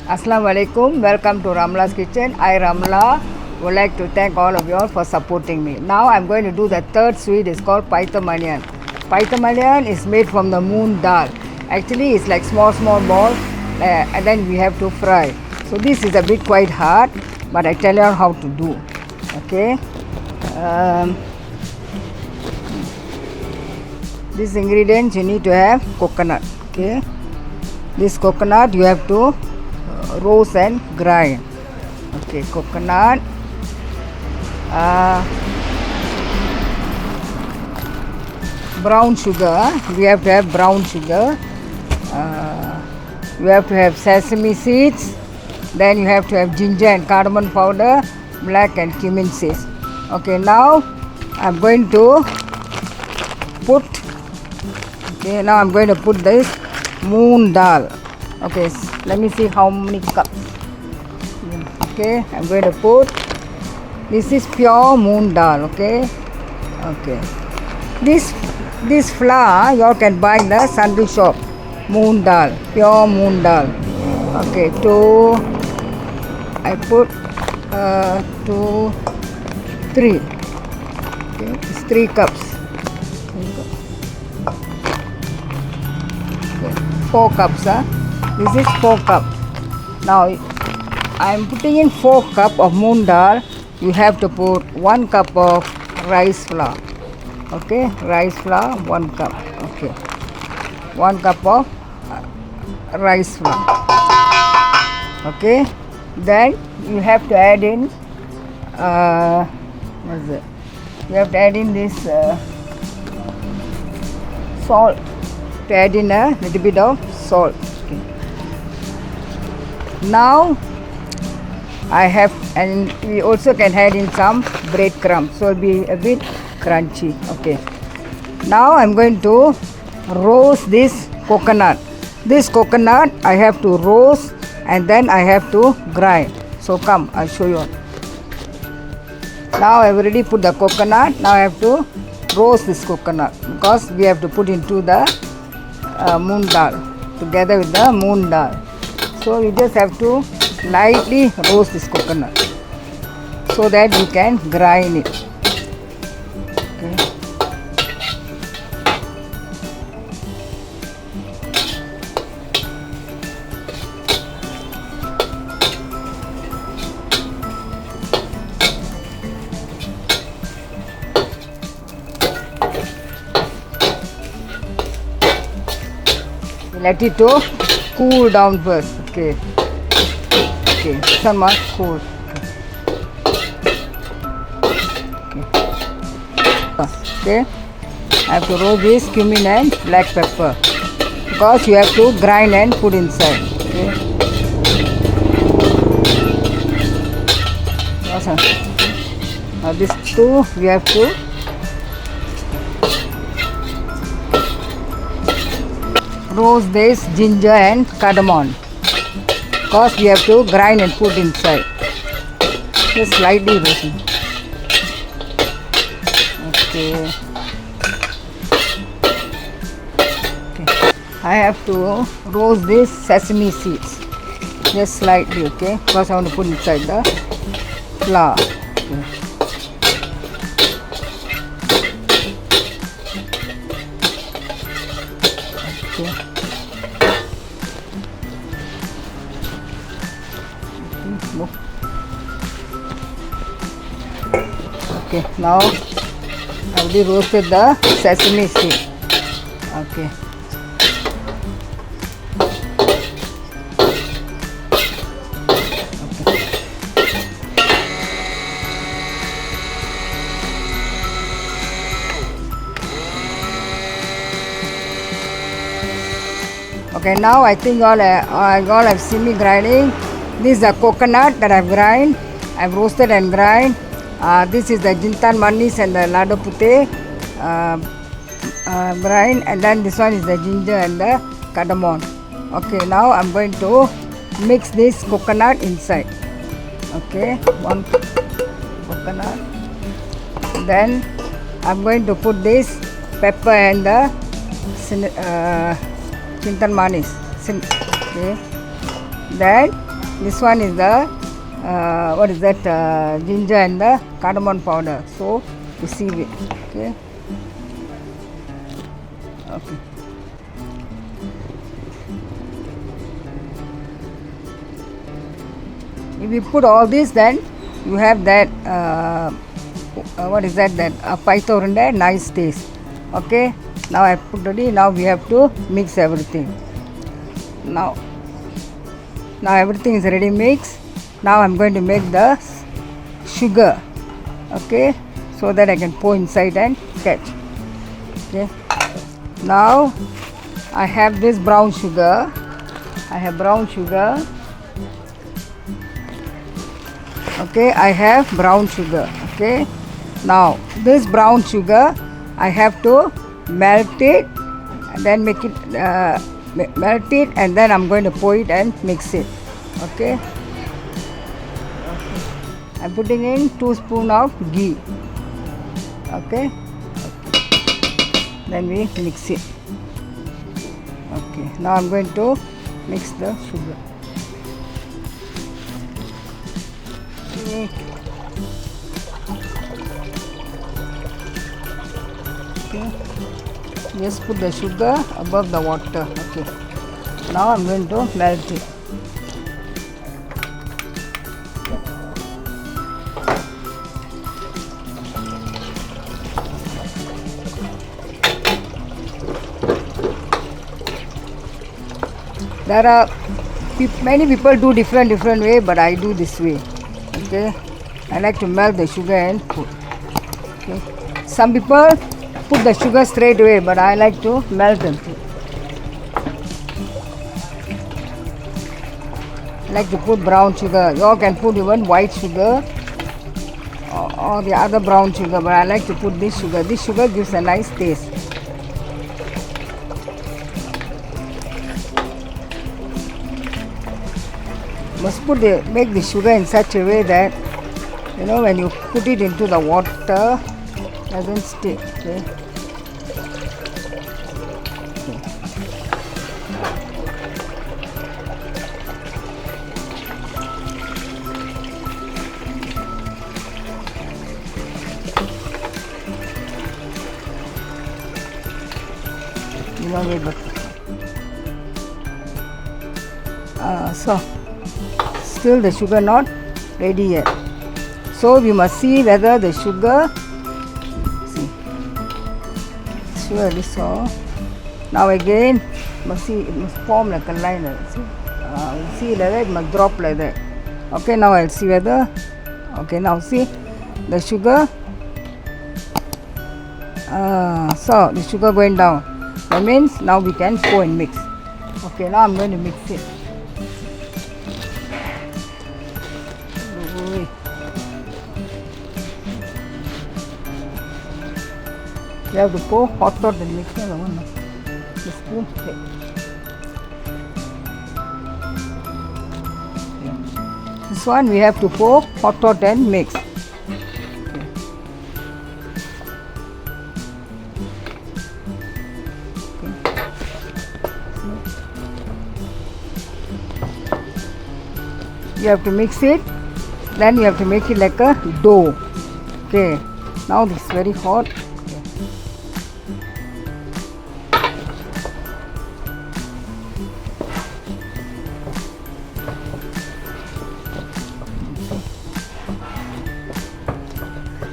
Assalamu alaikum. Welcome to Ramlahs kitchen. I Ramlah would like to thank all of you all for supporting me. Now I'm going to do the third sweet. It's called Payatham Urundai. Payatham Urundai is made from the moon dal. Actually, it's like small ball, and then we have to fry. So this is a bit quite hard, but I tell you how to do. Okay. These ingredients you need to have coconut. Okay. This coconut you have to roast and grind. Okay, coconut. Brown sugar. We have to have brown sugar. You have to have sesame seeds. Then you have to have ginger and cardamom powder, black and cumin seeds. Okay, now I'm going to put. Okay, now I'm going to put this moon dal. Okay, let me see how many cups. Okay, I'm going to put. This is pure moon dal. Okay, okay. This flour you all can buy in the sundry shop. Moon dal, pure moon dal. Okay, I put 2, 3. Okay, it's 3 cups. 4 cups. This is 4 cups. Now I am putting in 4 cups of moon dal. You have to put 1 cup of rice flour. Okay, rice flour 1 cup. Okay, 1 cup of rice flour. Okay, then you have to add in what is it? You have to add in this salt. To add in a little bit of salt. Okay. Now I have, and we also can add in some breadcrumbs, so it'll be a bit crunchy. Okay. Now I'm going to roast this coconut. This coconut I have to roast and then I have to grind. So come, I'll show you. Now I've already put the coconut. Now I have to roast this coconut because we have to put into the moon dal together with the moon dal. So you just have to lightly roast this coconut so that you can grind it. Okay. Let it to cool down first. Okay. Okay. Some more cool. Okay. I have to roast this cumin and black pepper because you have to grind and put inside. Okay. Awesome. Now these two we have to roast this ginger and cardamom because we have to grind and put inside. Just slightly roasting. Okay. Okay. I have to roast this sesame seeds. Just slightly, okay? Because I want to put inside the flour. Okay. Okay, now I already roasted the sesame seed. Okay. Okay, now I think all have seen me grinding. This is the coconut that I've grind. I've roasted and grind. This is the JINTAN manis and the LADA PUTIH grind, and then this one is the ginger and the cardamom. Okay, now I'm going to mix this coconut inside. Okay, 1 coconut. Then I'm going to put this pepper and the JINTAN manis. Okay. Then this one is the what is that, ginger and the cardamom powder. So you sieve it. Okay. Okay. If you put all this, then you have that what is that? That Payatham Urundai, nice taste. Okay. Now I put ready. Now we have to mix everything. Now everything is ready mixed. Now I'm going to make the sugar. Okay. So that I can pour inside and catch. Okay. Now I have this brown sugar. I have brown sugar. Okay, I have brown sugar. Okay. Now this brown sugar I have to melt it and then make it melt it, and then I'm going to pour it and mix it. Okay. I'm putting in 2 spoons of ghee. Okay. Then we mix it. Okay. Now I'm going to mix the sugar. Okay. Okay. Just put the sugar above the water. Okay. Now I'm going to melt it. There are many people do different way, but I do this way. Okay, I like to melt the sugar and put. Okay, some people put the sugar straight away, but I like to melt and put. I like to put brown sugar. You all can put even white sugar or the other brown sugar, but I like to put this sugar. This sugar gives a nice taste. Must make the sugar in such a way that, you know, when you put it into the water, doesn't stick. Okay. You know, so still the sugar not ready yet. So we must see whether the sugar, so now again must see, it must form like a line. See whether it must drop like that. Okay, now I'll see whether. Okay, now see the sugar. So the sugar going down. That means now we can pour and mix. Okay, now I'm going to mix it. You have to pour hot and mix the spoon. Okay. This one we have to pour hot and mix. Okay. You have to mix it, then you have to make it like a dough. Okay. Now this is very hot.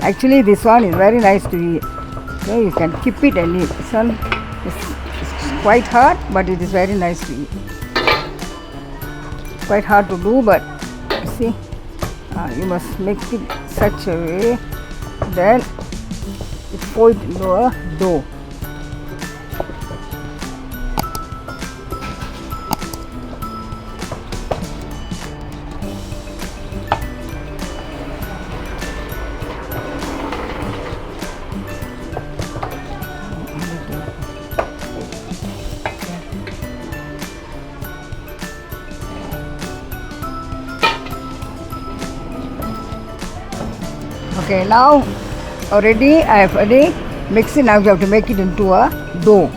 Actually, this one is very nice to eat. Okay, you can keep it and eat. This one is quite hard, but it is very nice to eat. Quite hard to do, but see, you must make it such a way that you pour it into a dough. Okay, now already I have already mixed it. Now you have to make it into a dough.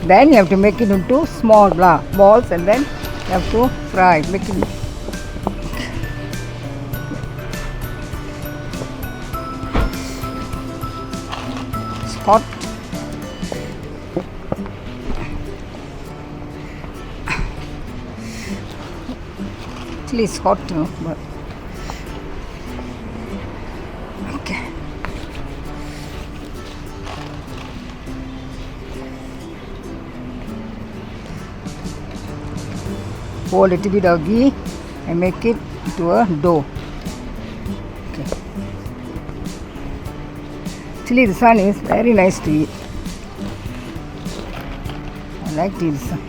Then you have to make it into small balls and then have to fry. Make it. It's hot. Actually, it's hot, you know, but okay. Pour a little bit of ghee and make it into a dough. Okay. Actually, this one is very nice to eat. I like this one.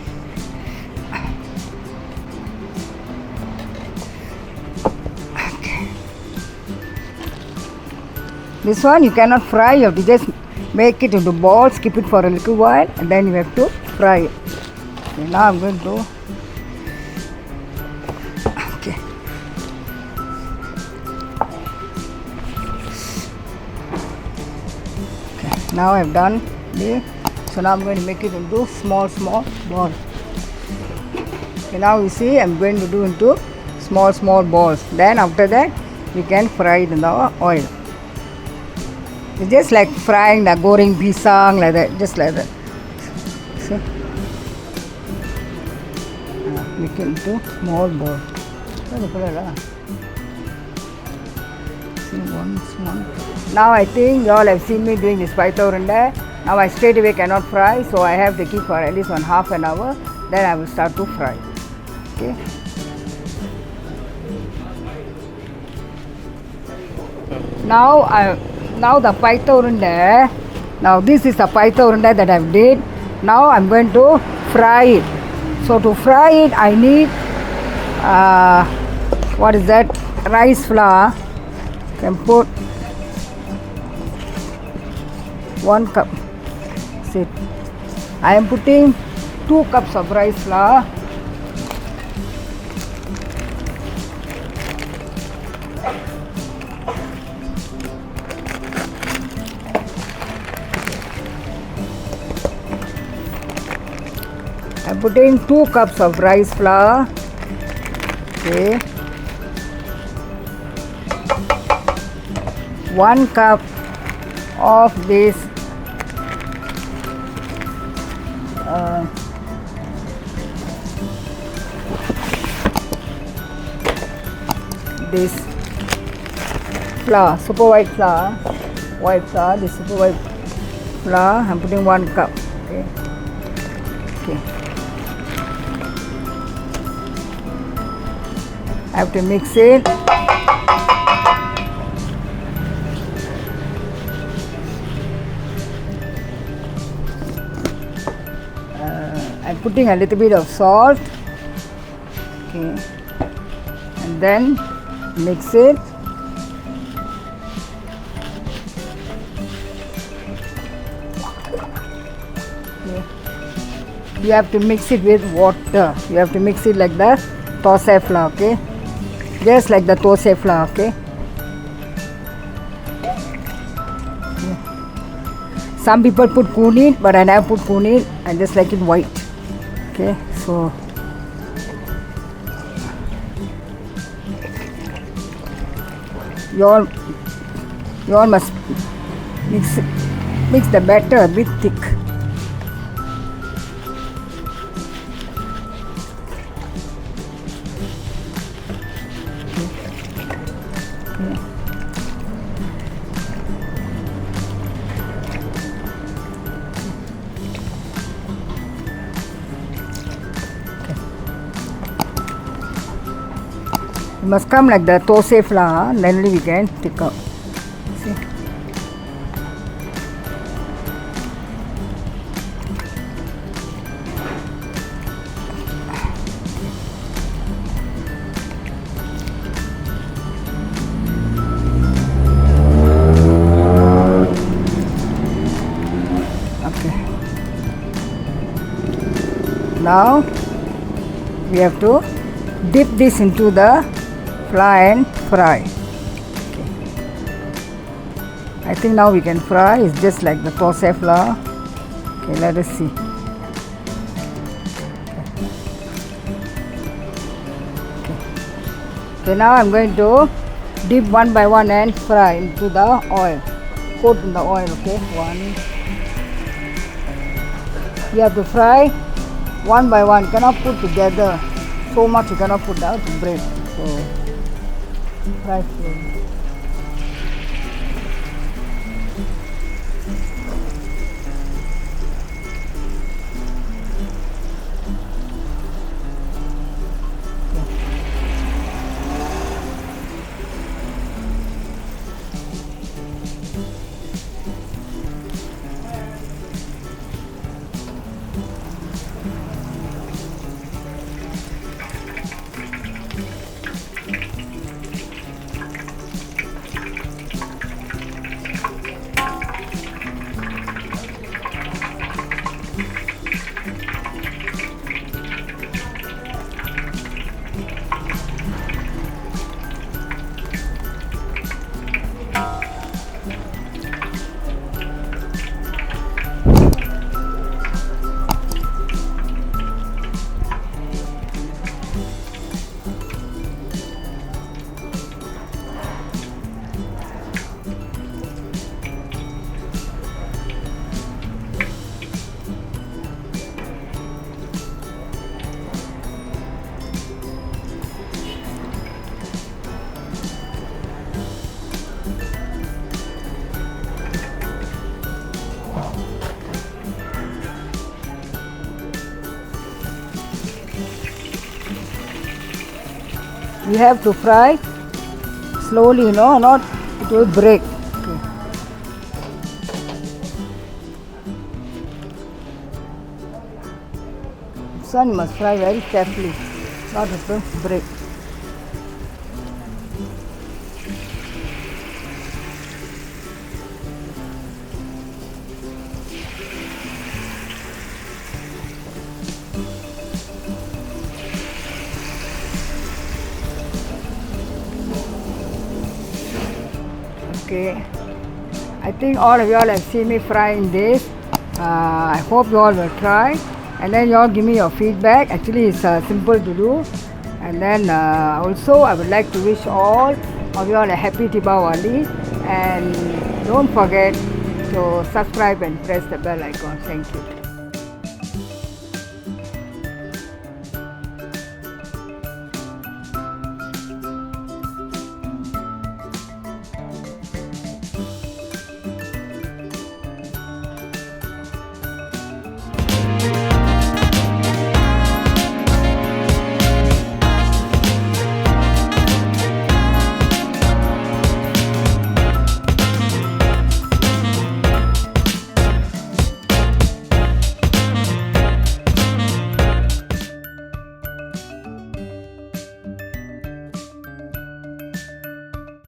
Okay. This one you cannot fry. You have to just make it into balls, keep it for a little while, and then you have to fry it. Okay, now I'm going to. Now I've done this, so now I'm going to make it into small balls. Okay, now you see I'm going to do into small balls. Then after that we can fry it in the oil. It's just like frying the goreng pisang like that, just like that. See? Make it into small balls. Now I think you all have seen me doing this Payatham Urundai. Now I straight away cannot fry, so I have to keep for at least half an hour. Then I will start to fry. Okay. Now the Payatham Urundai. Now this is the Payatham Urundai that I've did. Now I'm going to fry it. So to fry it, I need what is that? Rice flour. Can put 1 cup. See, I am putting 2 cups of rice flour. I am putting 2 cups of rice flour. Okay. 1 cup of this flour, super white flour, this super white flour. I'm putting 1 cup. Okay. Okay. I have to mix it. I'm putting a little bit of salt. Okay. And then mix it. Okay. You have to mix it with water. You have to mix it like the thosai flour, okay? Just like the thosai flour, okay? Some people put CUMIN, but I never put CUMIN. I just like it white. Okay, so you all must mix the batter a bit thick. It must come like the thosai flour, then only we can thick up. See? Okay. Now we have to dip this into the flour and fry. Okay. I think now we can fry. It's just like the thosai flour. Okay, let us see. Okay, now I'm going to dip one by one and fry into the oil. Coat in the oil, okay? You have to fry one by one. You cannot put together. So much you cannot put out to bread. So fry slowly. You have to fry slowly, not it will break. Okay. This one you must fry very carefully, not it will break. Okay, I think all of you all have seen me frying this. I hope you all will try, and then you all give me your feedback. Actually, it's simple to do. And then also I would like to wish all of you all a happy Diwali, and don't forget to subscribe and press the bell icon. Thank you.